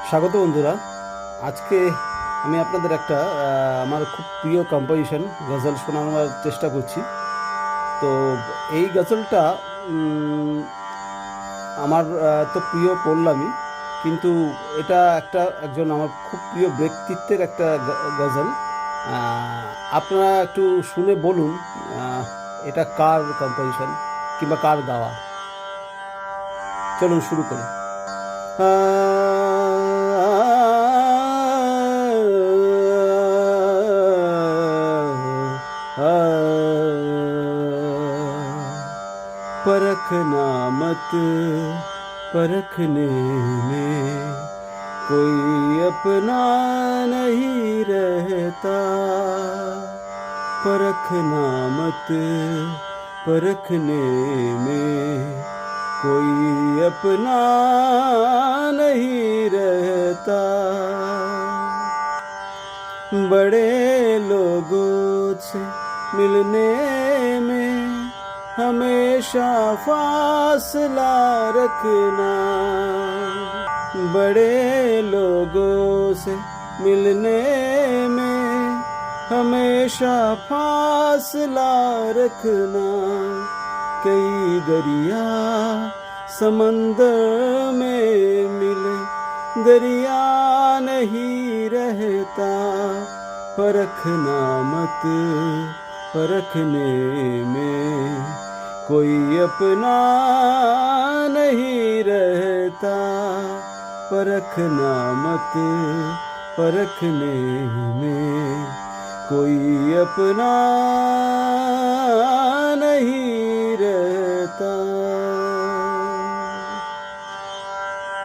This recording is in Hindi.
স্বাগত বন্ধুরা। আজকে আমি আপনাদের একটা আমার খুব প্রিয় কম্পোজিশন গজল শোনানোর চেষ্টা করছি। তো এই গজলটা উম, আমার তো প্রিয় পড়লামই, কিন্তু এটা একজন আমার খুব প্রিয় ব্যক্তিত্বের একটা গজল। আপনারা একটু শুনে বলুন আহ, এটা কার কম্পোজিশন কিংবা কার গাওয়া। চলুন শুরু করি। परखना मत, परखने में कोई अपना नहीं रहता। परखना मत, परखने में कोई अपना नहीं रहता। बड़े लोगों से मिलने में हमेशा फासला रखना। बड़े लोगों से मिलने में हमेशा फासला रखना। कई दरिया समंदर में मिले, दरिया नहीं रहता। परखना मत, परखने में कोई अपना नहीं रहता। परखना मत, परखने में कोई अपना नहीं रहता।